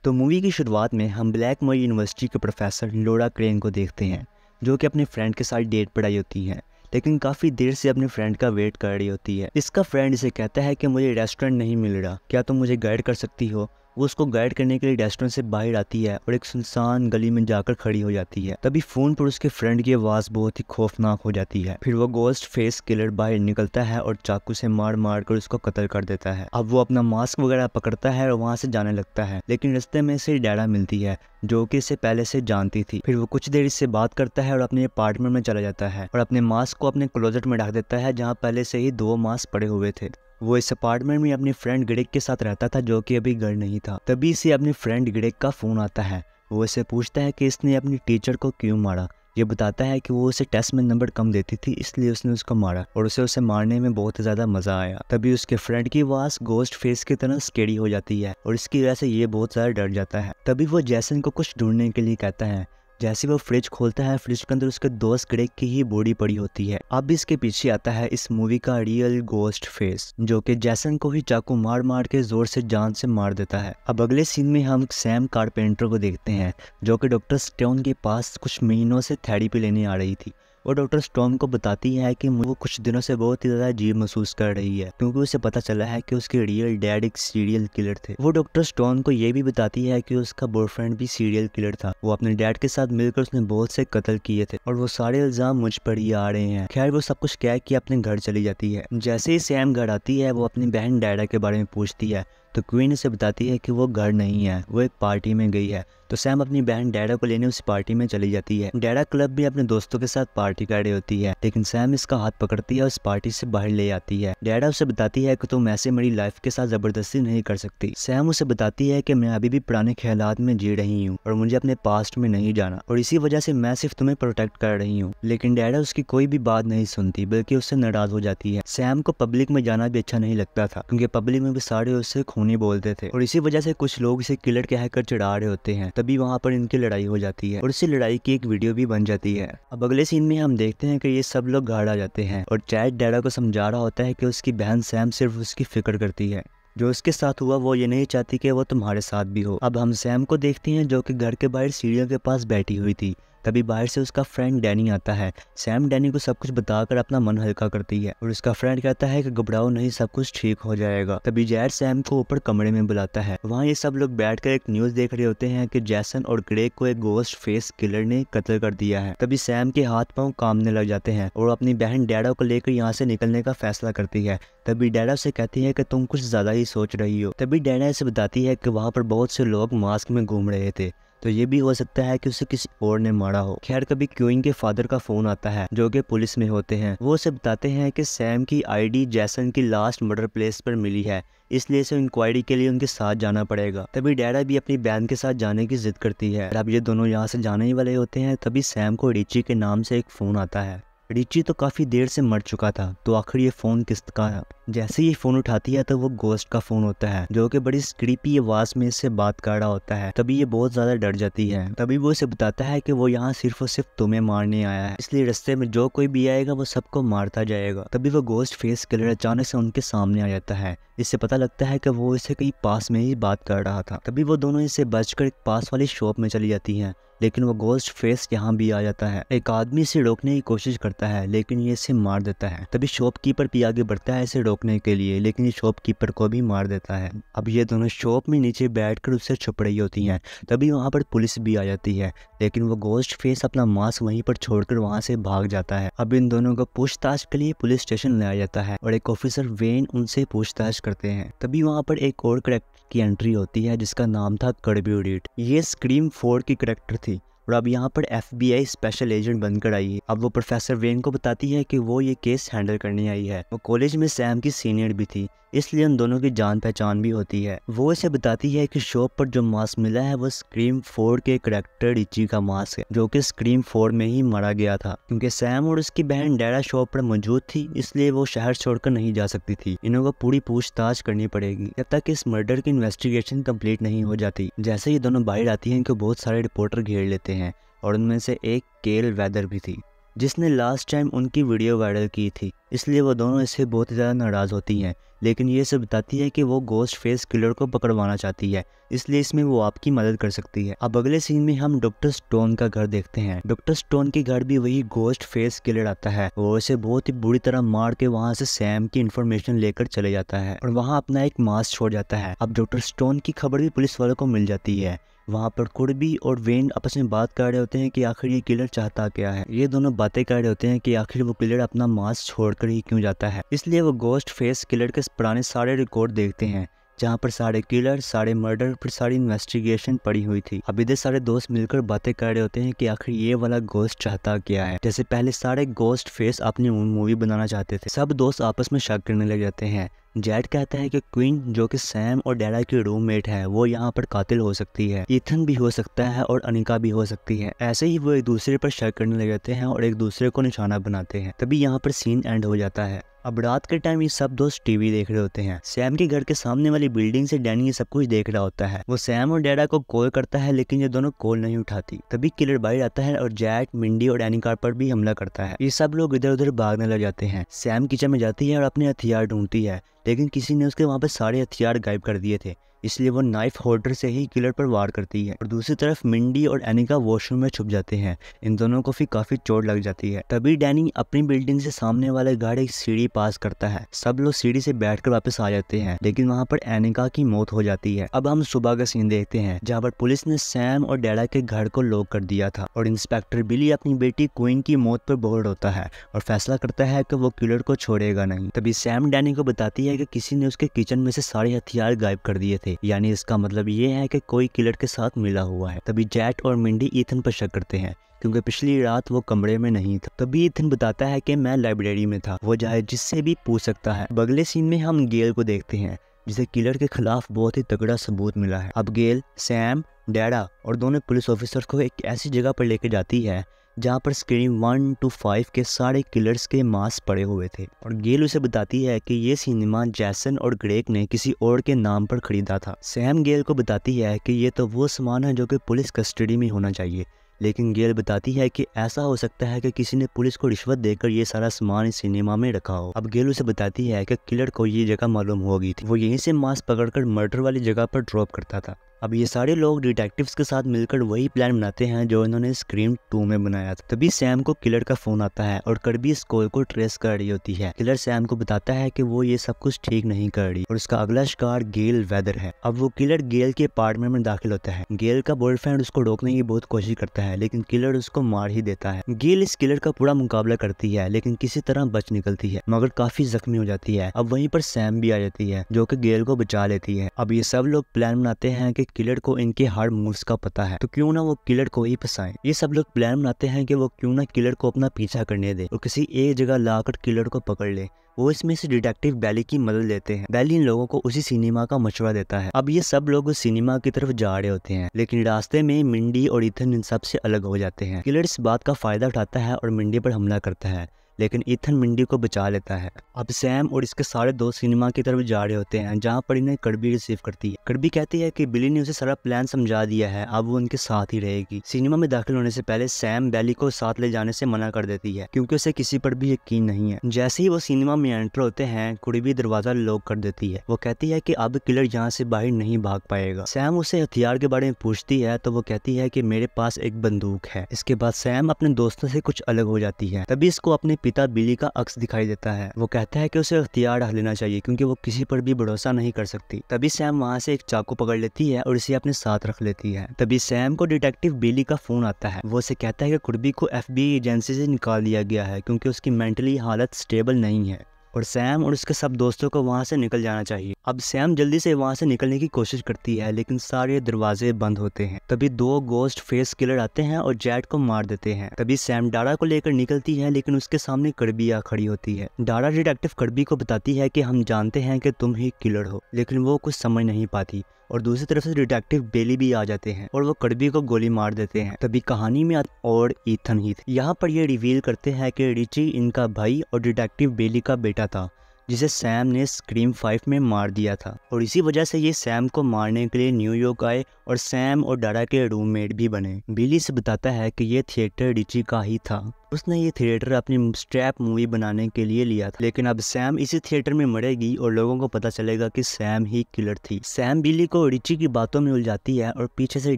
तो मूवी की शुरुआत में हम ब्लैकमोर यूनिवर्सिटी के प्रोफेसर लॉरा क्रेन को देखते हैं, जो कि अपने फ्रेंड के साथ डेट पर आई होती हैं, लेकिन काफ़ी देर से अपने फ्रेंड का वेट कर रही होती है। इसका फ्रेंड इसे कहता है कि मुझे रेस्टोरेंट नहीं मिल रहा, क्या तुम मुझे गाइड कर सकती हो। वो उसको गाइड करने के लिए रेस्टोरेंट से बाहर आती है और एक सुनसान गली में जाकर खड़ी हो जाती है। तभी फोन पर उसके फ्रेंड की आवाज़ बहुत ही खौफनाक हो जाती है। फिर वो गोस्ट फेस किलर बाहर निकलता है और चाकू से मार मार कर उसको कत्ल कर देता है। अब वो अपना मास्क वगैरह पकड़ता है और वहाँ से जाने लगता है, लेकिन रास्ते में से डैडा मिलती है जो कि इसे पहले से जानती थी। फिर वो कुछ देर इससे बात करता है और अपने अपार्टमेंट में चला जाता है और अपने मास्क को अपने क्लोजेट में ढक देता है, जहाँ पहले से ही 2 मास्क पड़े हुए थे। वो इस अपार्टमेंट में अपने फ्रेंड ग्रेग के साथ रहता था, जो कि अभी घर नहीं था। तभी इसे अपने फ्रेंड ग्रेग का फ़ोन आता है। वो इसे पूछता है कि इसने अपनी टीचर को क्यों मारा। ये बताता है कि वो उसे टेस्ट में नंबर कम देती थी, इसलिए उसने उसको मारा और उसे मारने में बहुत ज़्यादा मज़ा आया। तभी उसके फ्रेंड की आवाज़ गोस्ट फेस की तरह स्केरी हो जाती है और इसकी वजह से ये बहुत ज़्यादा डर जाता है। तभी वो जैसन को कुछ ढूंढने के लिए कहता है। जैसे वो फ्रिज खोलता है, फ्रिज के अंदर उसके दोस्त ग्रेग की ही बॉडी पड़ी होती है। अब इसके पीछे आता है इस मूवी का रियल गोस्ट फेस, जो कि जैसन को ही चाकू मार मार के जोर से जान से मार देता है। अब अगले सीन में हम सैम कारपेंटर को देखते हैं, जो कि डॉक्टर स्टोन के पास कुछ महीनों से थेरेपी लेने आ रही थी। वो डॉक्टर स्टोन को बताती है कि वो कुछ दिनों से बहुत ही ज़्यादा अजीब महसूस कर रही है, क्योंकि उसे पता चला है कि उसके रियल डैड एक सीरियल किलर थे। वो डॉक्टर स्टोन को ये भी बताती है कि उसका बॉयफ्रेंड भी सीरियल किलर था। वो अपने डैड के साथ मिलकर उसने बहुत से कत्ल किए थे और वो सारे इल्जाम मुझ पर ही आ रहे हैं। खैर वो सब कुछ कह के अपने घर चली जाती है। जैसे ही सैम घर आती है, वो अपनी बहन डैडा के बारे में पूछती है, तो क्वीन उसे बताती है कि वो घर नहीं है, वो एक पार्टी में गई है। तो सैम अपनी बहन डैडा को लेने उस पार्टी में चली जाती है। डैडा क्लब भी अपने दोस्तों के साथ पार्टी कर रही होती है, लेकिन सैम इसका हाथ पकड़ती है और उस पार्टी से बाहर ले आती है। डैडा उसे बताती है कि तुम ऐसे मेरी लाइफ के साथ जबरदस्ती नहीं कर सकती। सैम उसे बताती है कि मैं अभी भी पुराने ख्यालात में जी रही हूँ और मुझे अपने पास्ट में नहीं जाना, और इसी वजह से मैं सिर्फ तुम्हें प्रोटेक्ट कर रही हूँ। लेकिन डैडा उसकी कोई भी बात नहीं सुनती, बल्कि उससे नाराज हो जाती है। सैम को पब्लिक में जाना भी अच्छा नहीं लगता था, क्योंकि पब्लिक में भी सारे उससे खूनी बोलते थे और इसी वजह से कुछ लोग इसे किलर कहकर चिढ़ा रहे होते हैं। तभी वहाँ पर इनकी लड़ाई हो जाती है और इसी लड़ाई की एक वीडियो भी बन जाती है। अब अगले सीन में हम देखते हैं कि ये सब लोग घर आ जाते हैं और चैड डैडा को समझा रहा होता है कि उसकी बहन सैम सिर्फ उसकी फिक्र करती है। जो उसके साथ हुआ वो ये नहीं चाहती कि वो तुम्हारे साथ भी हो। अब हम सैम को देखते हैं, जो कि घर के बाहर सीढ़ियों के पास बैठी हुई थी। तभी बाहर से उसका फ्रेंड डैनी आता है। सैम डैनी को सब कुछ बताकर अपना मन हल्का करती है और उसका फ्रेंड कहता है कि घबराओ नहीं, सब कुछ ठीक हो जाएगा। तभी जैड सैम को ऊपर कमरे में बुलाता है। वहाँ ये सब लोग बैठकर एक न्यूज़ देख रहे होते हैं कि जैसन और ग्रेग को एक गोस्ट फेस किलर ने कत्ल कर दिया है। तभी सैम के हाथ पांव कांपने लग जाते हैं और अपनी बहन डैडा को लेकर यहाँ से निकलने का फैसला करती है। तभी डैडा से कहती है कि तुम कुछ ज्यादा ही सोच रही हो। तभी डैडा से बताती है कि वहाँ पर बहुत से लोग मास्क में घूम रहे थे, तो ये भी हो सकता है कि उसे किसी और ने मारा हो। खैर कभी क्यूइन के फादर का फोन आता है, जो कि पुलिस में होते हैं। वो उसे बताते हैं कि सैम की आईडी जैसन की लास्ट मर्डर प्लेस पर मिली है, इसलिए इसे इंक्वायरी के लिए उनके साथ जाना पड़ेगा। तभी डैडा भी अपनी बहन के साथ जाने की जिद करती है। अब ये दोनों यहाँ से जाने ही वाले होते हैं, तभी सैम को रिची के नाम से एक फोन आता है। रिची तो काफी देर से मर चुका था, तो आखिर ये फोन किसका है। जैसे ये फोन उठाती है तो वो गोस्ट का फोन होता है, जो कि बड़ी क्रीपी आवाज में इससे बात कर रहा होता है। तभी ये बहुत ज्यादा डर जाती है। तभी वो इसे बताता है कि वो यहाँ सिर्फ और सिर्फ तुम्हें मारने आया है, इसलिए रास्ते में जो कोई भी आएगा वो सबको मारता जाएगा। तभी वो गोस्ट फेस किलर अचानक से उनके सामने आ जाता है। इससे पता लगता है कि वो इसे कहीं पास में ही बात कर रहा था। तभी वो दोनों इससे बचकर एक पास वाली शॉप में चली जाती हैं, लेकिन वो गोस्ट फेस यहाँ भी आ जाता है। एक आदमी इसे रोकने की कोशिश करता है, लेकिन ये इसे मार देता है। तभी शॉपकीपर भी आगे बढ़ता है इसे रोकने के लिए, लेकिन ये शॉपकीपर को भी मार देता है। अब ये दोनों शॉप में नीचे बैठकर उससे छुप रही होती हैं। तभी वहाँ पर पुलिस भी आ जाती है, लेकिन वो गोस्ट फेस अपना मास्क वहीं पर छोड़कर वहाँ से भाग जाता है। अब इन दोनों को पूछताछ के लिए पुलिस स्टेशन लाया जाता है और एक ऑफिसर वेन उनसे पूछताछ करते हैं। तभी वहाँ पर एक और करेक्टर की एंट्री होती है, जिसका नाम था कर्बी रीड। ये स्क्रीम 4 की करेक्टर थी और अब यहाँ पर FBI स्पेशल एजेंट बनकर आई है। अब वो प्रोफेसर वेन को बताती है कि वो ये केस हैंडल करने आई है। वो कॉलेज में सैम की सीनियर भी थी, इसलिए उन दोनों की जान पहचान भी होती है। वो इसे बताती है कि शॉप पर जो मास्क मिला है वो स्क्रीम 4 के करेक्टर रिची का मास्क है, जो कि स्क्रीम 4 में ही मारा गया था। क्योंकि सैम और उसकी बहन डैडा शॉप पर मौजूद थी, इसलिए वो शहर छोड़कर नहीं जा सकती थी। इन्हों को पूरी पूछताछ करनी पड़ेगी जब तक इस मर्डर की इन्वेस्टिगेशन कंप्लीट नहीं हो जाती। जैसे ही दोनों बाहर आती हैं कि बहुत सारे रिपोर्टर घेर लेते हैं और उनमें से एक केल वेदर भी थी, जिसने लास्ट टाइम उनकी वीडियो वायरल की थी। इसलिए वो दोनों इससे बहुत ही ज़्यादा नाराज़ होती हैं। लेकिन ये सब बताती है कि वो गोस्ट फेस किलर को पकड़वाना चाहती है, इसलिए इसमें वो आपकी मदद कर सकती है। अब अगले सीन में हम डॉक्टर स्टोन का घर देखते हैं। डॉक्टर स्टोन के घर भी वही गोस्ट फेस किलर आता है। वो इसे बहुत ही बुरी तरह मार के वहाँ से सैम की इन्फॉर्मेशन लेकर चले जाता है और वहाँ अपना एक मास्क छोड़ जाता है। अब डॉक्टर स्टोन की खबर भी पुलिस वालों को मिल जाती है। वहाँ पर कुर्बी और वेन आपस में बात कर रहे होते हैं कि आखिर ये किलर चाहता क्या है। ये दोनों बातें कर रहे होते हैं कि आखिर वो किलर अपना मास्क छोड़कर ही क्यों जाता है। इसलिए वो गोस्ट फेस किलर के पुराने सारे रिकॉर्ड देखते हैं, जहाँ पर सारे किलर, सारे मर्डर, फिर सारी इन्वेस्टिगेशन पड़ी हुई थी। अब इधर सारे दोस्त मिलकर बातें कर रहे होते हैं कि आखिर ये वाला गोस्ट चाहता क्या है। जैसे पहले सारे गोस्ट फेस अपनी मूवी बनाना चाहते थे। सब दोस्त आपस में शक करने लग जाते हैं। जेड कहता है कि क्वीन, जो कि सैम और डैडा की रूममेट है, वो यहाँ पर कातिल हो सकती है। ईथन भी हो सकता है और अनिका भी हो सकती है। ऐसे ही वो एक दूसरे पर शक करने लग जाते हैं और एक दूसरे को निशाना बनाते हैं। तभी यहाँ पर सीन एंड हो जाता है। अब रात के टाइम ये सब दोस्त टीवी देख रहे होते हैं। सैम के घर के सामने वाली बिल्डिंग से डैनी ये सब कुछ देख रहा होता है। वो सैम और डैडा को कॉल करता है, लेकिन ये दोनों कॉल नहीं उठाती। तभी किलर बाहर आता है और जैक, मिंडी और एनिका पर भी हमला करता है। ये सब लोग इधर उधर भागने लग जाते हैं। सैम किचन में जाती है और अपने हथियार ढूंढती है, लेकिन किसी ने उसके वहाँ पे सारे हथियार गायब कर दिए थे, इसलिए वो नाइफ होल्डर से ही किलर पर वार करती है। और दूसरी तरफ मिंडी और एनिका वॉशरूम में छुप जाते हैं। इन दोनों को भी काफी चोट लग जाती है। तभी डैनी अपनी बिल्डिंग से सामने वाले घर एक सीढ़ी पास करता है। सब लोग सीढ़ी से बैठकर वापस आ जाते हैं, लेकिन वहाँ पर एनिका की मौत हो जाती है। अब हम सुबह का सीन देखते हैं, जहाँ पर पुलिस ने सैम और डैडा के घर को लॉक कर दिया था और इंस्पेक्टर बिली अपनी बेटी क्वीन की मौत पर बोर्ड होता है और फैसला करता है कि वो किलर को छोड़ेगा नहीं। तभी सैम डैनी को बताती है कि किसी ने उसके किचन में से सारे हथियार गायब कर दिए थे, यानी इसका मतलब ये है कि कोई किलर के साथ मिला हुआ है। तभी जैट और मिंडी ईथन पर शक करते हैं, क्योंकि पिछली रात वो कमरे में नहीं था। तभी ईथन बताता है कि मैं लाइब्रेरी में था, वो चाहे जिससे भी पूछ सकता है। अगले सीन में हम गेल को देखते हैं, जिसे किलर के खिलाफ बहुत ही तगड़ा सबूत मिला है। अब गेल सैम, डैडा और दोनों पुलिस ऑफिसर को एक ऐसी जगह पर लेकर जाती है जहाँ पर स्क्रीन 1 to 5 के सारे किलर्स के मास्क पड़े हुए थे। और गेल उसे बताती है कि ये सिनेमा जैसन और ग्रेग ने किसी और के नाम पर खरीदा था। सैम गेल को बताती है कि ये तो वो सामान है जो कि पुलिस कस्टडी में होना चाहिए, लेकिन गेल बताती है कि ऐसा हो सकता है कि किसी ने पुलिस को रिश्वत देकर ये सारा सामान इस सिनेमा में रखा हो। अब गेल उसे बताती है कि किलर को ये जगह मालूम हो गई थी, वो यहीं से मास्क पकड़कर मर्डर वाली जगह पर ड्रॉप करता था। अब ये सारे लोग डिटेक्टिव्स के साथ मिलकर वही प्लान बनाते हैं जो इन्होंने स्क्रीम 2 में बनाया था। तभी सैम को किलर का फोन आता है और कर्बी इस कॉल को ट्रेस कर रही होती है। किलर सैम को बताता है कि वो ये सब कुछ ठीक नहीं कर रही और उसका अगला शिकार गेल वेदर है। अब वो किलर गेल के अपार्टमेंट में दाखिल होता है। गेल का बॉयफ्रेंड उसको रोकने की बहुत कोशिश करता है, लेकिन किलर उसको मार ही देता है। गेल इस किलर का पूरा मुकाबला करती है, लेकिन किसी तरह बच निकलती है, मगर काफी जख्मी हो जाती है। अब वहीं पर सैम भी आ जाती है, जो कि गेल को बचा लेती है। अब ये सब लोग प्लान बनाते हैं कि किलर को इनके हर मूव्स का पता है, तो क्यों ना वो किलर को ही फंसाएं। ये सब लोग प्लान बनाते हैं कि वो क्यों ना किलर को अपना पीछा करने दे और किसी एक जगह लाकर किलर को पकड़ ले। वो इसमें से डिटेक्टिव बैली की मदद लेते हैं। बैली इन लोगों को उसी सिनेमा का मशवरा देता है। अब ये सब लोग उस सिनेमा की तरफ जा रहे होते हैं, लेकिन रास्ते में मिंडी और ईथन इन सबसे अलग हो जाते हैं। किलर इस बात का फायदा उठाता है और मिंडी पर हमला करता है, लेकिन ईथन मिंडी को बचा लेता है। अब सैम और इसके सारे दोस्त सिनेमा की तरफ जा रहे होते हैं, जहाँ पर इन्हें कर्बी रिसीव करती है। कर्बी कहती है कि बिली ने उसे सारा प्लान समझा दिया है, अब वो उनके साथ ही रहेगी। सिनेमा में दाखिल होने से पहले सैम बैली को साथ ले जाने से मना कर देती है, क्योंकि उसे किसी पर भी यकीन नहीं है। जैसे ही वो सिनेमा में एंटर होते हैं, कुर्बी दरवाजा लॉक कर देती है। वो कहती है कि अब किलर यहाँ से बाहर नहीं भाग पाएगा। सैम उसे हथियार के बारे में पूछती है, तो वो कहती है कि मेरे पास एक बंदूक है। इसके बाद सैम अपने दोस्तों से कुछ अलग हो जाती है। तभी इसको अपने पिता बिली का अक्स दिखाई देता है। वो कहता है कि उसे हथियार रख लेना चाहिए, क्योंकि वो किसी पर भी भरोसा नहीं कर सकती। तभी सैम वहाँ से एक चाकू पकड़ लेती है और इसे अपने साथ रख लेती है। तभी सैम को डिटेक्टिव बिली का फोन आता है। वो उसे कहता है कि कुर्बी को FBI एजेंसी से निकाल दिया गया है, क्योंकि उसकी मेंटली हालत स्टेबल नहीं है और सैम और उसके सब दोस्तों को वहां से निकल जाना चाहिए। अब सैम जल्दी से वहां से निकलने की कोशिश करती है, लेकिन सारे दरवाजे बंद होते हैं। तभी 2 गोस्ट फेस किलर आते हैं और जैट को मार देते हैं। तभी सैम डारा को लेकर निकलती है, लेकिन उसके सामने कर्बी आ खड़ी होती है। डारा डिटेक्टिव कर्बी को बताती है कि हम जानते हैं कि तुम ही किलर हो, लेकिन वो कुछ समझ नहीं पाती। और दूसरी तरफ से डिटेक्टिव बेली भी आ जाते हैं और वो कर्बी को गोली मार देते हैं। तभी कहानी में और ईथन ही थे। यहाँ पर ये रिवील करते हैं कि रिची इनका भाई और डिटेक्टिव बेली का बेटा था, जिसे सैम ने स्क्रीम 5 में मार दिया था। और इसी वजह से ये सैम को मारने के लिए न्यूयॉर्क आए और सैम और डारा के रूममेट भी बने। बिली से बताता है कि ये थिएटर रिची का ही था उसने ये थिएटर अपनी स्ट्रैप मूवी बनाने के लिए लिया था, लेकिन अब सैम इसी थिएटर में मरेगी और लोगों को पता चलेगा कि सैम ही किलर थी। सैम बिली को रिची की बातों में उलझाती है और पीछे से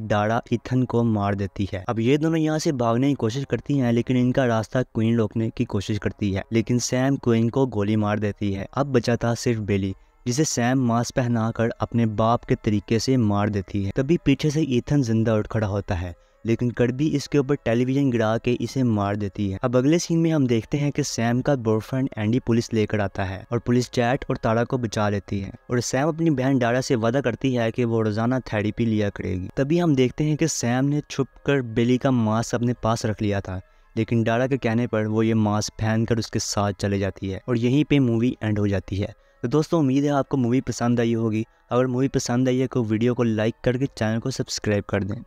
डारा इथन को मार देती है। अब ये दोनों यहाँ से भागने की कोशिश करती हैं, लेकिन इनका रास्ता क्वीन रोकने की कोशिश करती है, लेकिन सैम क्वीन को गोली मार देती है। अब बचा था सिर्फ बिली, जिसे सैम मास्क पहनाकर अपने बाप के तरीके से मार देती है। तभी पीछे से ईथन जिंदा उठ खड़ा होता है, लेकिन कर्बी इसके ऊपर टेलीविजन गिरा के इसे मार देती है। अब अगले सीन में हम देखते हैं कि सैम का बॉयफ्रेंड एंडी पुलिस लेकर आता है और पुलिस चैट और तारा को बचा लेती है और सैम अपनी बहन डारा से वादा करती है कि वो रोजाना थेरेपी लिया करेगी। तभी हम देखते हैं कि सैम ने छुपकर बिली का मास्क अपने पास रख लिया था, लेकिन डारा के कहने पर वो ये मास्क पहनकर उसके साथ चले जाती है और यहीं पे मूवी एंड हो जाती है। तो दोस्तों, उम्मीद है आपको मूवी पसंद आई होगी। अगर मूवी पसंद आई है तो वीडियो को लाइक करके चैनल को सब्सक्राइब कर दें।